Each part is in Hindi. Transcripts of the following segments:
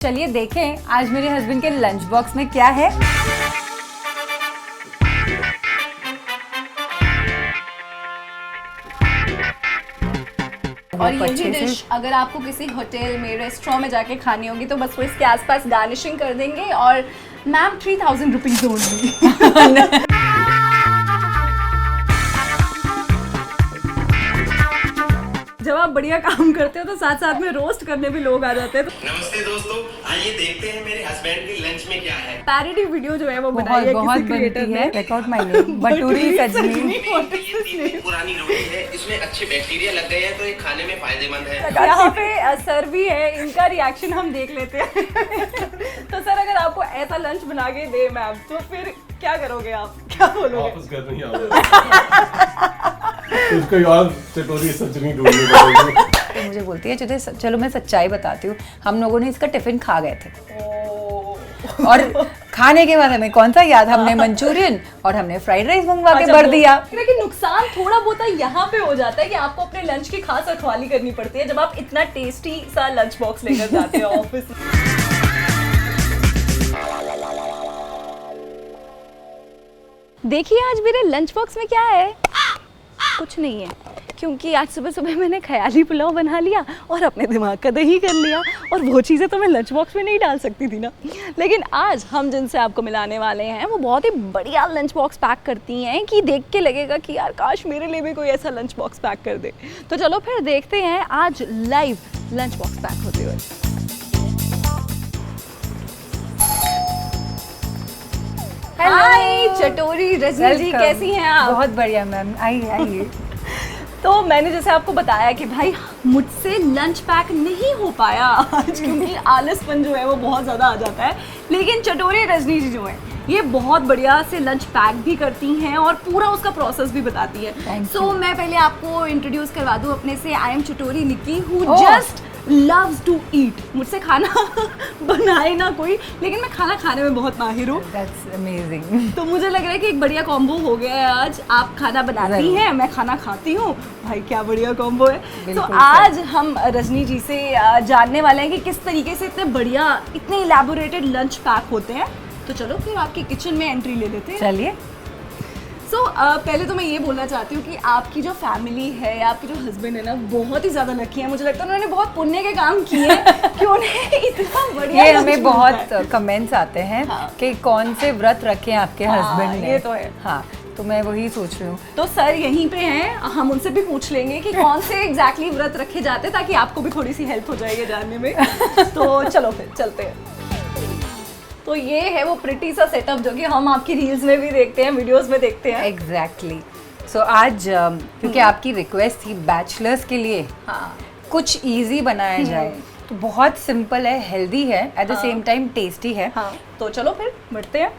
चलिए देखें आज मेरे हस्बैंड के लंच बॉक्स में क्या है। और यही डिश अगर आपको किसी होटल में रेस्टोरेंट में जाके खानी होगी तो बस वो इसके आसपास गार्निशिंग कर देंगे और मैम 3000 रुपीज ओनली। जब आप बढ़िया काम करते हो तो साथ साथ में रोस्ट करने भी लोग आ जाते हैं। नमस्ते दोस्तों, आइए देखते हैं मेरे हस्बैंड की लंच में क्या है। पैरोडी वीडियो जो है वो बनाई है किसी क्रिएटर ने। चेक आउट माय नेम बटूरी सजनी। ये पुरानी रोटी है, इसमें अच्छे बैक्टीरिया लग गए हैं तो ये खाने में फायदेमंद है। यहाँ पे सर भी है, इनका रिएक्शन हम देख लेते हैं। तो सर अगर आपको ऐसा लंच बना के दे मैम तो फिर क्या करोगे आप, क्या बोलोगे? वापस घर नहीं आओगे। उसको यार चटोरी सजनी ढूंढनी पड़ेगी। तो मुझे बोलती है चलो मैं सच्चाई बताती हूँ, हम लोगों ने इसका टिफिन खा गए थे और खाने के बाद हमें कौन सा याद, हमने मंचूरियन और हमने फ्राइड राइस मंगवा के भर दिया। लेकिन नुकसान थोड़ा बहुत यहाँ पे हो जाता है कि आपको अपने लंच की खास रखवाली करनी पड़ती है जब आप इतना टेस्टी सा लंच बॉक्स लेकर जाते हो ऑफिस में। देखिए आज मेरे लंच बॉक्स में क्या है। कुछ नहीं है क्योंकि आज सुबह सुबह मैंने ख्याली पुलाव बना लिया और अपने दिमाग का दही कर लिया और वो चीज़ें तो मैं लंच बॉक्स में नहीं डाल सकती थी ना। लेकिन आज हम जिनसे आपको मिलाने वाले हैं वो बहुत ही बढ़िया लंच बॉक्स पैक करती हैं कि देख के लगेगा कि यार काश मेरे लिए भी कोई ऐसा लंच बॉक्स पैक कर दे। तो चलो फिर देखते हैं आज लाइव लंच बॉक्स पैक होते हुए। हाय चटोरी रजनी जी, कैसी हैं आप? बहुत बढ़िया मैम, आइए। तो मैंने जैसे आपको बताया कि भाई मुझसे लंच पैक नहीं हो पाया आज क्योंकि आलसपन जो है वो बहुत ज़्यादा आ जाता है। लेकिन चटोरी रजनी जी जो है ये बहुत बढ़िया से लंच पैक भी करती हैं और पूरा उसका प्रोसेस भी बताती है। सो मैं पहले आपको इंट्रोड्यूस करवा दूँ अपने से। I am Chatori Nikki who just loves to eat। मुझसे खाना बनाए ना कोई, लेकिन मैं खाना खाने में बहुत माहिर हूँ। That's amazing। तो मुझे लग रहा है कि एक बढ़िया कॉम्बो हो गया है आज। आप खाना बनाती हैं, मैं खाना खाती हूँ, भाई क्या बढ़िया कॉम्बो है। तो आज हम रजनी जी से जानने वाले हैं कि किस तरीके से इतने बढ़िया इतने इलेबोरेटेड लंच पैक होते हैं। तो चलो फिर आपकी किचन में एंट्री ले लेते हैं। चलिए। सो पहले तो मैं ये बोलना चाहती हूँ कि आपकी जो फैमिली है, आपके जो हस्बैंड है ना, बहुत ही ज़्यादा लकी है। मुझे लगता है उन्होंने बहुत पुण्य के काम किए हैं कि उन्हें इतना बढ़िया। ये हमें बहुत कमेंट्स आते हैं कि कौन से व्रत रखे आपके हस्बैंड ने। ये तो है। हाँ, तो मैं वही सोच रही हूँ। तो सर यहीं पे हैं, हम उनसे भी पूछ लेंगे कि कौन से एग्जैक्टली व्रत रखे जाते हैं ताकि आपको भी थोड़ी सी हेल्प हो जाएगी जानने में। तो चलो फिर चलते हैं। तो ये है वो प्रिटी सा सेटअप जो कि हम आपकी रील्स में भी देखते हैं, वीडियोस में देखते हैं। एग्जैक्टली। सो आज क्योंकि आपकी रिक्वेस्ट थी बैचलर्स के लिए कुछ इजी बनाया जाए, तो बहुत सिंपल है, हेल्दी है, at the same time tasty है। तो चलो फिर बढ़ते हैं।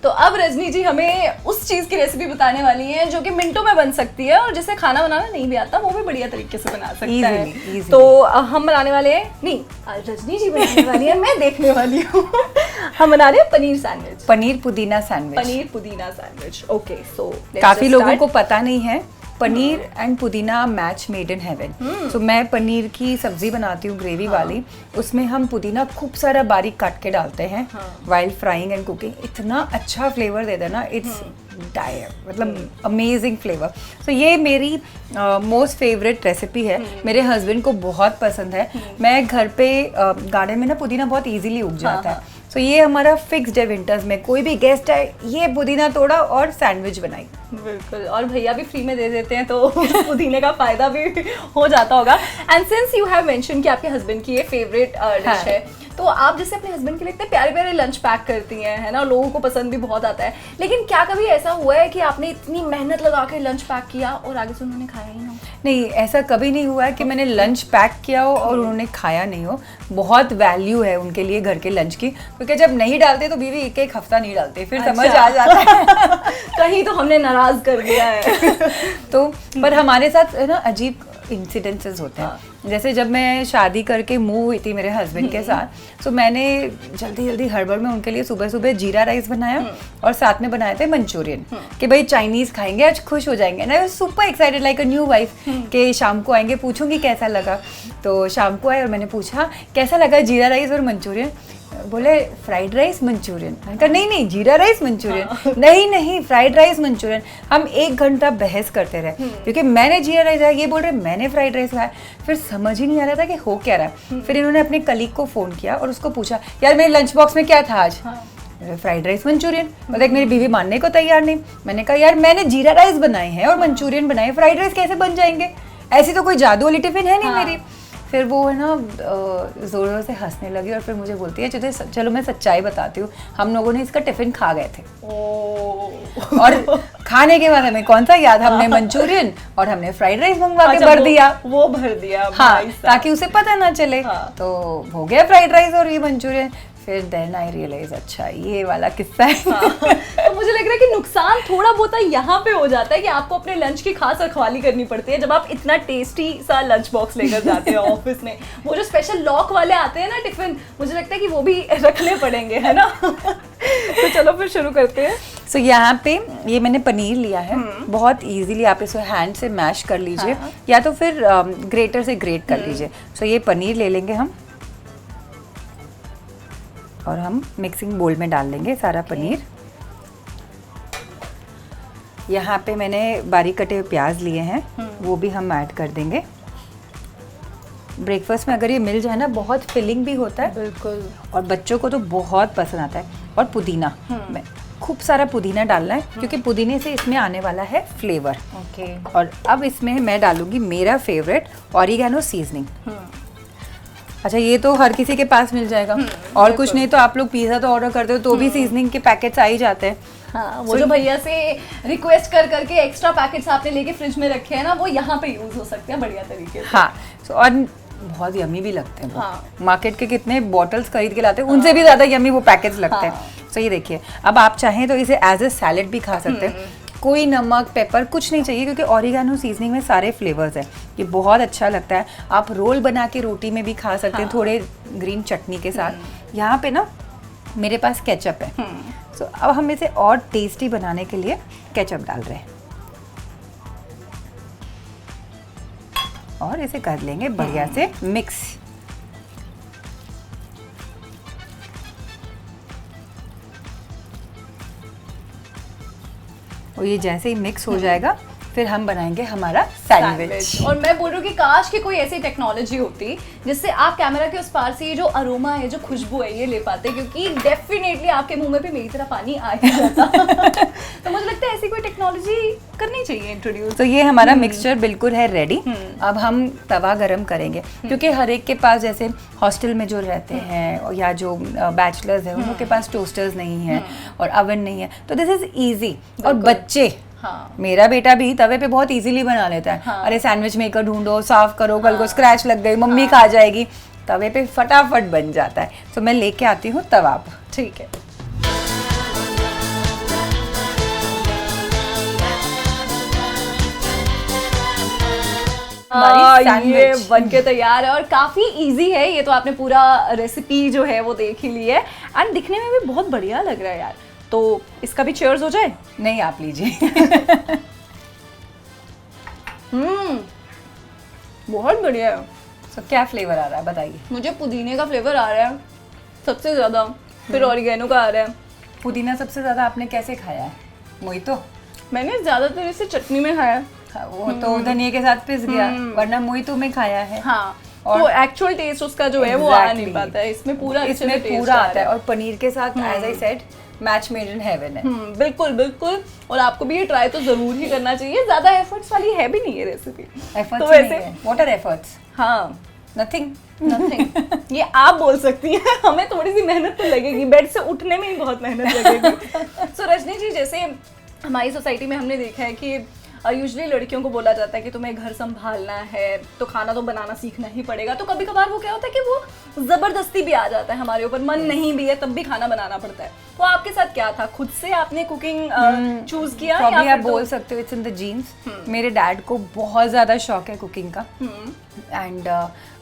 तो अब रजनी जी हमें उस चीज़ की रेसिपी बताने वाली हैं जो कि मिनटों में बन सकती है और जिसे खाना बनाना नहीं भी आता वो भी बढ़िया तरीके से बना सकता है। तो हम बनाने वाले हैं, नहीं रजनी जी बनाने वाली है, मैं देखने वाली हूँ। हम बना रहे हैं पनीर सैंडविच, पनीर पुदीना सैंडविच। पनीर पुदीना सैंडविच। ओके, सो काफी लोगों को पता नहीं है पनीर एंड पुदीना मैच मेड इन हेवन। सो मैं पनीर की सब्जी बनाती हूँ ग्रेवी वाली, उसमें हम पुदीना खूब सारा बारीक काट के डालते हैं वाइल फ्राइंग एंड कुकिंग। इतना अच्छा फ्लेवर देता है ना, इट्स डायर, मतलब अमेजिंग फ्लेवर। सो ये मेरी मोस्ट फेवरेट रेसिपी है, मेरे हस्बैंड को बहुत पसंद है। मैं घर पे गार्डन में ना पुदीना बहुत इजीली उग जाता है। सो ये हमारा फिक्स्ड है, विंटर्स में कोई भी गेस्ट आए ये पुदीना तोड़ा और सैंडविच बनाई। बिल्कुल, और भैया भी फ्री में दे देते हैं तो पुदीने का फायदा भी हो जाता होगा। And since you have mention कि आपके हस्बैंड की ये फेवरेट डिश है, तो आप जैसे अपने हस्बैंड के लिए इतने प्यारे प्यारे लंच पैक करती हैं, है ना, लोगों को पसंद भी बहुत आता है। लेकिन क्या कभी ऐसा हुआ है कि आपने इतनी मेहनत लगा के लंच पैक किया और आगे से उन्होंने खाया ही ना हो? नहीं, ऐसा कभी नहीं हुआ है कि मैंने लंच पैक किया हो और उन्होंने खाया नहीं हो। बहुत वैल्यू है उनके लिए घर के लंच की, क्योंकि जब नहीं डालते तो बीवी एक एक हफ्ता नहीं डालते, फिर समझ आ जाता है कहीं तो हमने नाराज कर दिया है। तो पर हमारे साथ है ना अजीब इंसिडेंसेस होते हैं। जैसे जब मैं शादी करके मूव हुई थी मेरे हस्बैंड के साथ, तो मैंने जल्दी जल्दी हड़बड़ में उनके लिए सुबह सुबह जीरा राइस बनाया और साथ में बनाए थे मंचूरियन कि भाई चाइनीज खाएंगे आज, खुश हो जाएंगे ना। Super excited like a new wife कि शाम को आएंगे, पूछूंगी कैसा लगा। तो शाम को आए और मैंने पूछा कैसा लगा जीरा राइस और मंचूरियन। बोले फ्राइड राइस मंचूरियन। मैंने कहा नहीं नहीं जीरा राइस मंचूरियन, नहीं नहीं फ्राइड राइस मंचूरियन। हम 1 घंटा बहस करते रहे क्योंकि मैंने जीरा राइस खाया, ये बोल रहे मैंने फ्राइड राइस खाया। फिर समझ ही नहीं आ रहा था कि हो क्या रहा है। फिर इन्होंने अपने कलीग को फ़ोन किया और उसको पूछा यार मेरे लंच बॉक्स में क्या था आज? Fried rice Manchurian. मतलब मेरी बीवी मानने को तैयार नहीं। मैंने कहा यार मैंने जीरा राइस बनाए हैं और मंचूरियन बनाए, फ्राइड राइस कैसे बन जाएंगे? ऐसी तो कोई जादू वाली टिफिन है नहीं मेरी। फिर वो है ना ज़ोर ज़ोर से हंसने लगी और फिर मुझे बोलती है चलो मैं सच्चाई बताती हूँ, हम लोगों ने इसका टिफ़िन खा गए थे। और खाने के बाद हमें कौन सा याद, हमने मंचूरियन और हमने फ्राइड राइस मंगवा के भर दिया। वो भर दिया हाँ, ताकि उसे पता ना चले। तो हो गया फ्राइड राइस और ये मंचूरियन। फिर देन आई रियलाइज अच्छा ये वाला किस्सा है। तो मुझे लग रहा है कि नुकसान थोड़ा बहुत यहाँ पे हो जाता है कि आपको अपने लंच की खास रखवाली करनी पड़ती है जब आप इतना टेस्टी सा लंच बॉक्स लेकर जाते हो ऑफिस में। वो जो स्पेशल लॉक वाले आते हैं ना टिफिन, मुझे लगता है कि वो भी रखने पड़ेंगे, है ना। तो चलो फिर शुरू करते हैं। सो यहाँ पे ये मैंने पनीर लिया है, बहुत इजीली आप इसे हैंड से मैश कर लीजिए या तो फिर ग्रेटर से ग्रेट कर लीजिए। सो ये पनीर ले लेंगे हम और हम मिक्सिंग बोल में डाल लेंगे सारा पनीर। यहाँ पे मैंने बारीक कटे हुए प्याज लिए हैं, वो भी हम ऐड कर देंगे। ब्रेकफास्ट में अगर ये मिल जाए ना बहुत फिलिंग भी होता है। बिल्कुल। और बच्चों को तो बहुत पसंद आता है। और पुदीना, मैं खूब सारा पुदीना डालना है क्योंकि पुदीने से इसमें आने वाला है फ्लेवर। ओके। और अब इसमें मैं डालूंगी मेरा फेवरेट ऑरिगेनो सीजनिंग। अच्छा ये तो हर किसी के पास मिल जाएगा और कुछ नहीं तो आप लोग पिज़्ज़ा तो ऑर्डर करते हो तो भी सीजनिंग के पैकेट्स आ ही जाते हैं। हाँ, वो जो भैया से रिक्वेस्ट कर करके एक्स्ट्रा पैकेट्स आपने लेके फ्रिज में रखे हैं ना, वो यहाँ पे यूज हो सकते हैं बढ़िया तरीके से। हाँ, और बहुत यमी भी लगते हैं वो। हाँ। मार्केट के कितने बॉटल्स खरीद के लाते हैं, उनसे भी ज़्यादा यमी वो पैकेट्स लगते हैं। तो ये देखिए, अब आप चाहें तो इसे एज ए सैलेड भी खा सकते हैं। कोई नमक पेपर कुछ नहीं चाहिए क्योंकि ऑरिगेनो सीजनिंग में सारे फ्लेवर्स हैं। ये बहुत अच्छा लगता है। आप रोल बना के रोटी में भी खा सकते हैं, थोड़े ग्रीन चटनी के साथ। यहाँ पे ना मेरे पास केचप है। सो अब हम इसे और टेस्टी बनाने के लिए केचप डाल रहे हैं और इसे कर लेंगे बढ़िया से मिक्स। और ये जैसे ही मिक्स हो जाएगा फिर हम बनाएंगे हमारा सैंडविच। और मैं बोल रही हूँ कि काश की कोई ऐसी टेक्नोलॉजी होती जिससे आप कैमरा के उस पार से ये जो अरोमा है, जो खुशबू है, ये ले पाते, क्योंकि डेफिनेटली आपके मुंह में भी मेरी तरह पानी आ ही जाता। तो मुझे लगता है ऐसी कोई टेक्नोलॉजी करनी चाहिए इंट्रोड्यूस। तो ये हमारा मिक्सचर बिल्कुल है रेडी। अब हम तवा गरम करेंगे क्योंकि हर एक के पास, जैसे हॉस्टल में जो रहते हैं या जो बैचलर्स हैं, उनके पास टोस्टर्स नहीं है और अवन नहीं है, तो दिस इज ईजी। और बच्चे, हाँ। मेरा बेटा भी तवे पे बहुत इजीली बना लेता है। हाँ। अरे सैंडविच मेकर ढूंढो, साफ करो, कल को स्क्रैच लग गई, मम्मी खा जाएगी। तवे पे फटाफट बन जाता है। तो मैं लेके आती हूँ तवा पर। ठीक है। ये बन के तैयार है और काफी इजी है। ये तो आपने पूरा रेसिपी जो है वो देख ही ली है एंड दिखने में भी बहुत बढ़िया लग रहा है यार। तो इसका भी चीयर्स हो जाए? नहीं, आप लीजिए। बहुत बढ़िया है। तो क्या फ्लेवर आ रहा है बताइए? मुझे पुदीने का फ्लेवर आ रहा है सबसे ज्यादा, फिर ऑरिगेनो का आ रहा है। पुदीना सबसे ज्यादा आपने कैसे खाया है? मोहितो? मैंने ज्यादातर इसे चटनी में खाया है। हाँ, वो तो धनिया के साथ पिस गया, वरना मोहितो में खाया है। हाँ, और तो एक्चुअल टेस्ट उसका जो है वो आ नहीं पाता है। इसमें पूरा इसमें पूरा आता है और पनीर के साथ as I said match made in heaven है। बिल्कुल बिल्कुल। और आपको भी ये ट्राई तो जरूर ही करना चाहिए। ज्यादा एफर्ट्स वाली है भी नहीं है रेसिपी। एफर्ट्स तो वैसे व्हाट आर एफर्ट्स? हाँ, नथिंग। नथिंग। ये आप बोल सकती हैं। हमें थोड़ी सी मेहनत तो लगेगी, बेड से उठने में ही बहुत मेहनत लगेगी। सो रजनी जी, जैसे हमारी सोसाइटी में हमने देखा है कि यूजुअली लड़कियों को बोला जाता है कि तुम्हें घर संभालना है तो खाना तो बनाना सीखना ही पड़ेगा, तो कभी कभार वो क्या होता है कि वो जबरदस्ती भी आ जाता है हमारे ऊपर, मन नहीं भी है तब भी खाना बनाना पड़ता है। तो आपके साथ क्या था, खुद से आपने कुकिंग चूज किया? Probably आप बोल सकते हो इट्स इन द जीन्स। मेरे डैड को बहुत ज़्यादा शौक है कुकिंग का एंड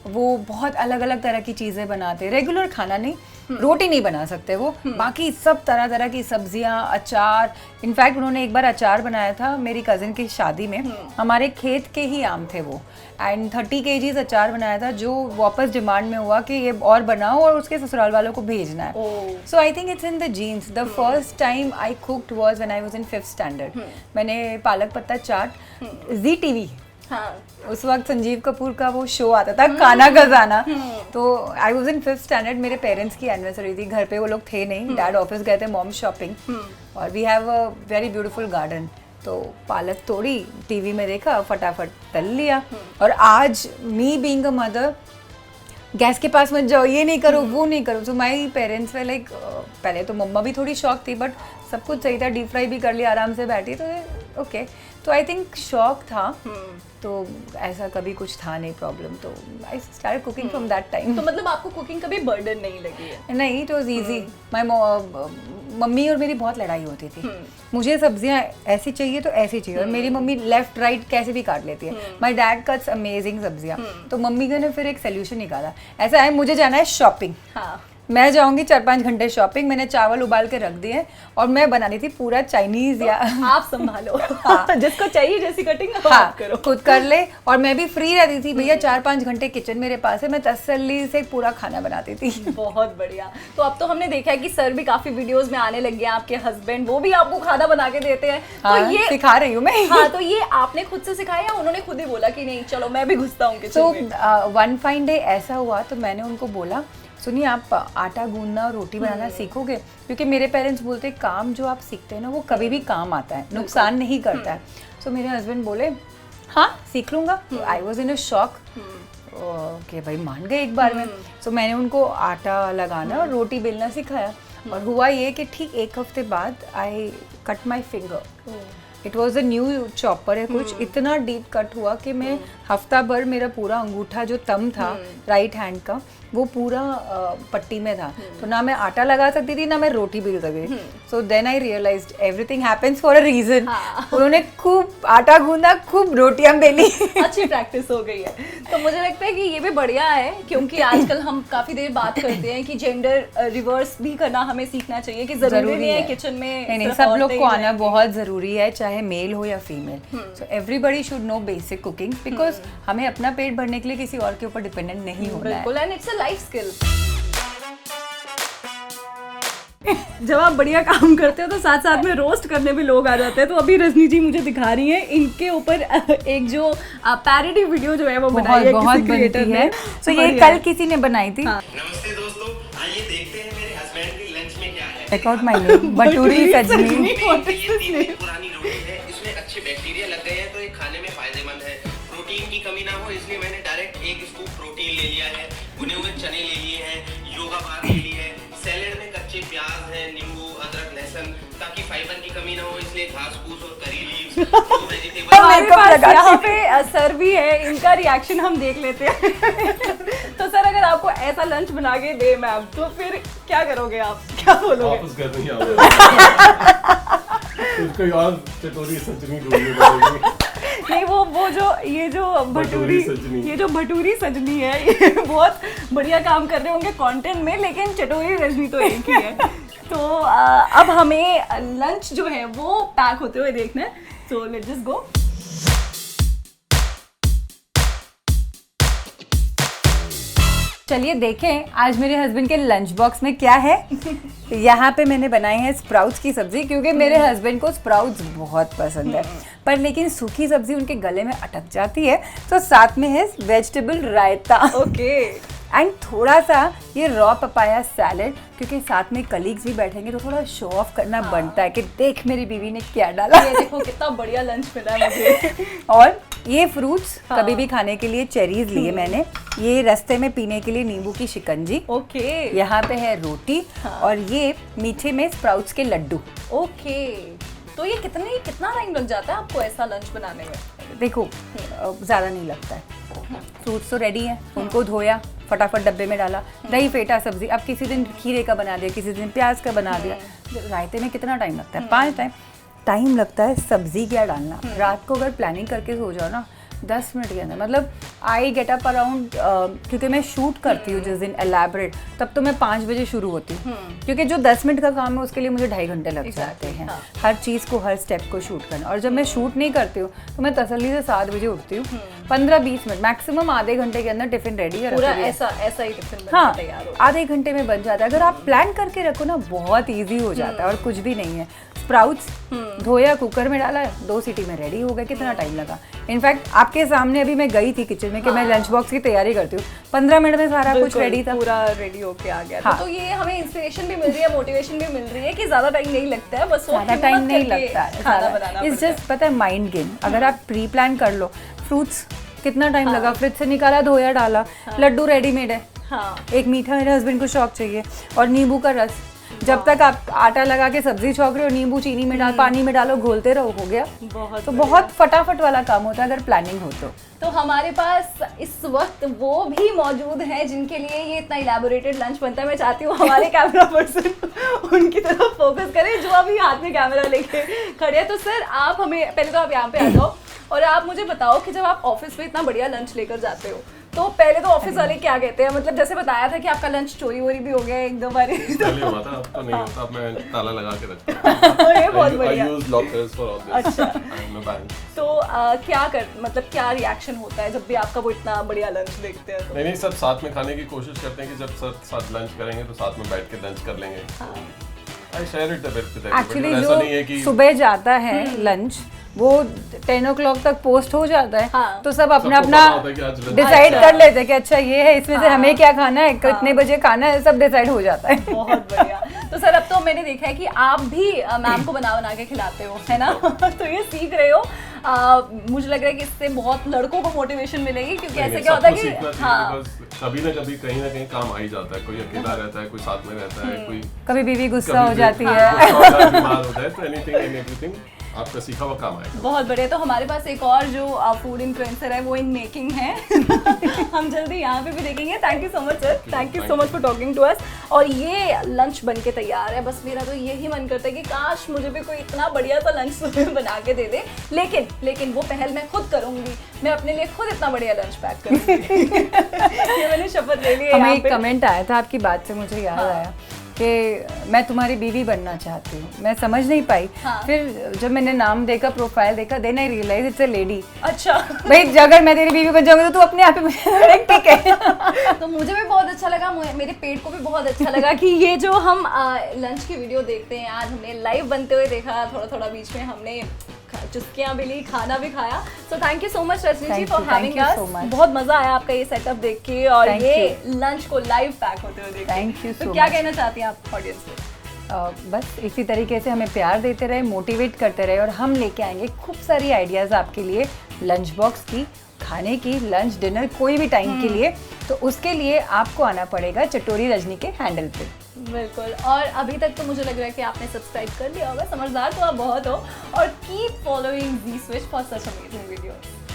वो बहुत अलग अलग तरह की चीज़ें बनाते हैं, रेगुलर खाना नहीं, रोटी नहीं बना सकते वो, बाकी सब तरह तरह की सब्जियां, अचार। इनफैक्ट उन्होंने एक बार अचार बनाया था मेरी कज़न की शादी में, हमारे खेत के ही आम थे वो, एंड 30 kgs अचार बनाया था जो वापस डिमांड में हुआ कि ये और बनाओ और उसके ससुराल वालों को भेजना है। So I think it's in the genes. The first time I cooked was when I was in 5th standard. मैंने पालक पत्ता चाट, जी टीवी, हाँ। उस वक्त संजीव कपूर का वो शो आता था खाना खजाना, तो आई वाज इन 5th स्टैंडर्ड। मेरे पेरेंट्स की एनिवर्सरी थी, घर पे वो लोग थे नहीं, डैड ऑफिस गए थे, मॉम शॉपिंग, और we have a very beautiful garden. तो पालक तोड़ी, टीवी में देखा, फटाफट तल लिया। और आज me being a mother, gas के पास मत जाओ, ये नहीं करो, वो नहीं करो। सो माई पेरेंट्स वे लाइक, पहले तो मम्मा भी थोड़ी शौक थी बट सब कुछ सही था, डीप फ्राई भी कर लिया, आराम से बैठी, तो ओके। तो आई थिंक शौक था, तो ऐसा कभी कुछ था नहीं प्रॉब्लम, तो I start cooking from that time. तो मतलब आपको कुकिंग कभी बर्डन नहीं लगी है? नहीं, it was easy. My mummy और मेरी बहुत लड़ाई होती थी, मुझे सब्जियां ऐसी चाहिए तो ऐसी चाहिए, और मेरी मम्मी लेफ्ट राइट कैसे भी काट लेती है। माय डैड कट्स अमेजिंग सब्जियां। तो मम्मी ने फिर एक सोल्यूशन निकाला, ऐसा है मुझे जाना है शॉपिंग, हाँ। मैं जाऊंगी 4-5 घंटे शॉपिंग। मैंने चावल उबाल के रख दिए और मैं बना रही थी पूरा चाइनीज, या आप संभालो। हाँ। जिसको चाहिए जैसी कटिंग हाँ, आप करो, खुद कर ले। और मैं भी फ्री रहती थी भैया, 4-5 घंटे किचन मेरे पास है, मैं तसल्ली से पूरा खाना बनाती थी। बहुत बढ़िया। तो अब तो हमने देखा है कि सर भी काफी वीडियोस में आने लग गए हैं, आपके हस्बैंड वो भी आपको खाना बना के देते हैं। हाँ, तो ये सिखा रही हूँ मैं। हाँ, तो ये आपने खुद से सिखाया या उन्होंने खुद ही बोला कि नहीं चलो मैं भी घुसता हूँ किचन तो में? वन फाइन डे ऐसा हुआ तो मैंने उनको बोला, सुनिए आप आटा गूंदना और रोटी बनाना सीखोगे? क्योंकि मेरे पेरेंट्स बोलते हैं काम जो आप सीखते हैं ना वो कभी भी काम आता है, नुकसान नहीं करता है। सो मेरे हस्बैंड बोले हाँ सीख लूँगा। I was in a shock कि भाई मान गए एक बार में। सो मैंने उनको आटा लगाना और रोटी बेलना सिखाया, और हुआ ये कि ठीक 1 हफ्ते बाद I cut my finger. It was a new chopper है कुछ, इतना डीप कट हुआ कि मैं हफ्ता भर मेरा पूरा अंगूठा जो थंब था राइट हैंड का वो पूरा पट्टी में था, तो ना मैं आटा लगा सकती थी ना मैं रोटी बेल सकती थी। So then I realized everything happens for a reason. उन्होंने खूब आटा गूंदा, खूब रोटियां बेली। अच्छी प्रैक्टिस हो गई है। तो मुझे लगता है कि ये भी बढ़िया है, क्योंकि आजकल हम काफी देर बात करते हैं कि जेंडर रिवर्स भी करना हमें सीखना चाहिए, कि जरूरी नहीं है किचन में नहीं, सब लोग को आना बहुत जरूरी है, चाहे मेल हो या female. So everybody should know basic cooking, because हमें अपना पेट भरने के लिए किसी और के ऊपर डिपेंडेंट नहीं होना है। बिल्कुल, and it's a life skill. जब आप बढ़िया काम करते हो तो साथ साथ में रोस्ट करने भी लोग आ जाते हैं। तो अभी रजनी जी मुझे दिखा रही हैं, इनके ऊपर एक जो पैरोडी वीडियो जो है वो बनाई है बहुत किसी क्रिएटर ने। तो ये कल किसी ने बनाई थी। नमस्ते दोस्तों, आइए देखते हैं मेरे हस्बैंड के लंच में क्या है। Check out my name, bhaturi सजनी। ये 3 दिन पुरानी रोटी है, इसमें अच्छे बैक्टीरिया लग गए हैं तो ये खाने में फायदेमंद है। प्रोटीन की कमी ना हो इसलिए मैंने डायरेक्ट 1 स्कूप प्रोटीन ले लिया है। भुने हुए चने ले लिए हैं, योगा बार ले ली है, सैलेड में कच्चे प्याज है, नींबू, अदरक, लहसुन, ताकि फाइबर की कमी ना हो इसलिए घास फूस और करी लीव्स, वेजिटेबल। हमारे पास यहाँ पे सर भी है, इनका रिएक्शन हम देख लेते हैं। तो सर अगर आपको ऐसा लंच बना के दे मैम, तो फिर क्या करोगे आप, क्या बोलोगे? वापस घर नहीं आओगे। उसको यार चटोरी सजनी ढूंढनी पड़ेगी। नहीं, वो जो ये जो भटूरी सजनी। ये जो भटूरी सजनी है ये बहुत बढ़िया काम कर रहे होंगे कंटेंट में, लेकिन चटोरी रजनी तो एक ही है। तो अब हमें लंच जो है वो पैक होते हुए देखना है, सो लेट्स जस्ट गो। चलिए देखें आज मेरे हस्बैंड के लंच बॉक्स में क्या है। यहाँ पे मैंने बनाई है स्प्राउट्स की सब्जी, क्योंकि मेरे हस्बैंड को स्प्राउट्स बहुत पसंद है, पर लेकिन सूखी सब्जी उनके गले में अटक जाती है, तो साथ में है वेजिटेबल रायता। ओके। एंड थोड़ा सा ये रॉ पपाया सैलेड, क्योंकि साथ में कलीग्स भी बैठेंगे तो थोड़ा शो ऑफ करना बनता है कि देख मेरी बीवी ने क्या डाला। ये देखो कितना बढ़िया लंच मिला है मुझे। और ये फ्रूट्स कभी भी खाने के लिए चेरीज लिए मैंने, ये रास्ते में पीने के लिए नींबू की शिकंजी। ओके। यहाँ पे है रोटी, और ये मीठे में स्प्राउट्स के लड्डू। ओके। तो ये कितना टाइम लग जाता है आपको ऐसा लंच बनाने में? देखो ज़्यादा नहीं लगता है। फ्रूट्स तो रेडी हैं, उनको धोया, फटाफट डब्बे में डाला, दही फेंटा, सब्जी। अब किसी दिन खीरे का बना दिया, किसी दिन प्याज का बना दिया। रायते में कितना टाइम लगता है? 5 टाइम लगता है सब्जी क्या डालना। रात को अगर प्लानिंग करके सो जाओ ना 10 मिनट के अंदर, मतलब आई गेट अप अराउंड, क्योंकि मैं शूट करती हूँ जिस दिन एलैबोरेट, तब तो मैं 5 बजे शुरू होती हूँ, क्योंकि जो 10 मिनट का काम है उसके लिए मुझे 2.5 घंटे लग जाते हैं। हर चीज़ को, हर स्टेप को शूट करना। और जब मैं शूट नहीं करती हूँ तो मैं तसल्ली से 7 बजे उठती हूँ। 15-20 मिनट मैक्सिमम, आधे घंटे के अंदर टिफिन रेडी है। पूरा ऐसा ही टिफिन बन हाँ, के तैयार हो। आधे घंटे में बन जाता है। अगर आप प्लान करके रखो ना, बहुत ईजी हो जाता है और कुछ भी नहीं है। स्प्राउट्स धोया, कुकर में डाला, 2 सीटी में रेडी हो गया। कितना टाइम लगा? इनफैक्ट आपके सामने अभी मैं गई थी किचन में कि मैं लंच बॉक्स की तैयारी करती हूँ, 15 मिनट में सारा कुछ रेडी था, पूरा रेडी होके आ गया। हाँ। तो ये हमें इंस्पिरेशन भी मिल रही है, मोटिवेशन भी मिल रही है कि ज्यादा टाइम नहीं लगता है, बस ज़्यादा टाइम नहीं लगता है खाना बनाना इट्स जस्ट, पता है, माइंड गेम। अगर आप प्री प्लान कर लो, फ्रूट्स कितना टाइम लगा, फ्रिज से निकाला, धोया, डाला, लड्डू रेडीमेड है। हाँ। एक मीठा मेरे हस्बैंड को शौक चाहिए, और नींबू का रस। जब तक आप आटा लगा के सब्जी छौंक रहे हो, नींबू चीनी में डाल, पानी में डालो, घोलते रहो, हो गया। तो बहुत फटाफट वाला काम होता है अगर प्लानिंग हो तो हमारे पास इस वक्त वो भी मौजूद हैं जिनके लिए ये इतना इलेबोरेटेड लंच बनता है। मैं चाहती हूँ हमारे कैमरा पर्सन उनकी तरफ फोकस करें जो अभी हाथ में कैमरा लेके खड़े हैं। तो सर, आप हमें पहले तो आप यहाँ पे आ जाओ और आप मुझे बताओ कि जब आप ऑफिस में इतना बढ़िया लंच लेकर जाते हो तो पहले तो ऑफिस वाले क्या कहते हैं? मतलब जैसे बताया था कि आपका लंच चोरी वोरी भी हो गया एक दो बार। पहले हुआ था, अब तो नहीं होता। अब मैं ताला लगा के रखता हूँ। ये बहुत बढ़िया। I use lockers for all this. अच्छा। I'm a bank. तो क्या रिएक्शन होता है जब भी आपका वो इतना बढ़िया लंच देखते हैं? नहीं, सब साथ में खाने की कोशिश करते हैं कि जब सब साथ लंच करेंगे तो साथ में बैठ के लंच कर लेंगे। I share it a bit with everybody. Actually ऐसा नहीं है कि जो सुबह जाता है लंच, वो 10 o'clock तक पोस्ट हो जाता है। हाँ। तो सब अपना सबको अपना पता होता है कि आज lunch डिसाइड अच्छा। कर लेते हैं कि अच्छा ये है, इसमें से हमें क्या खाना है, कितने बजे खाना है, सब डिसाइड हो जाता है। बहुत बढ़िया। तो सर, अब तो मैंने देखा है कि आप भी मैम को बना के खिलाते हो, है ना? तो ये सीख रहे हो। मुझे लग रहा है कि इससे बहुत लड़कों को मोटिवेशन मिलेगी, क्योंकि ऐसे क्या होता है कि हाँ, कभी ना कभी कहीं ना कहीं काम आ ही जाता है। कोई अकेला रहता है, कोई साथ में रहता है, कोई कभी बीवी गुस्सा हो जाती है, बीमार होता है, तो एनीथिंग एंड एवरीथिंग आपका सीखा हुआ काम आएगा। बहुत बढ़िया। तो हमारे पास एक और जो फूड इन्फ्लुएंसर है वो इन मेकिंग है। हम जल्दी यहाँ पे भी देखेंगे। Thank you so much sir, thank you so much for talking to us. और ये लंच बन के तैयार है। बस मेरा तो यही मन करता है कि काश मुझे भी कोई इतना बढ़िया सा लंच बना के दे दे, लेकिन वो पहल मैं खुद करूंगी। मैं अपने लिए खुद इतना बढ़िया लंच पैक करूंगी। ये मैंने शपथ ले ली है। हमें एक कमेंट आया था आपकी बात से, मुझे याद आया कि मैं तुम्हारी बीवी बनना चाहती हूँ। मैं समझ नहीं पाई। फिर जब मैंने नाम देखा, प्रोफाइल देखा, then I realize it's a lady. अच्छा भाई, अगर मैं तेरी बीवी बन जाऊंगी तो तू अपने आप ही ठीक है। तो मुझे भी बहुत अच्छा लगा, मेरे पेट को भी बहुत अच्छा लगा कि ये जो हम लंच की वीडियो देखते हैं, आज हमने लाइव बनते हुए देखा, थोड़ा बीच में हमने चुस्कियां भी ली, खाना भी खाया। So thank you so much Rajni ji for having us. बहुत मजा आया आपका ये सेटअप देख के और ये लंच को लाइव पैक होते हुए देख के। Thank you so much. क्या कहना चाहती हैं आप ऑडियंस को? बस इसी तरीके से हमें प्यार देते रहे, मोटिवेट करते रहे, और हम लेके आएंगे खूब सारी आइडियाज़ आपके लिए लंच बॉक्स की, खाने की, लंच डिनर, कोई भी टाइम के लिए। तो उसके लिए आपको आना पड़ेगा चटोरी रजनी के हैंडल पे। बिल्कुल। और अभी तक तो मुझे लग रहा है कि आपने सब्सक्राइब कर लिया होगा, समझदार तो आप बहुत हो। और keep following Zee Switch for such amazing videos.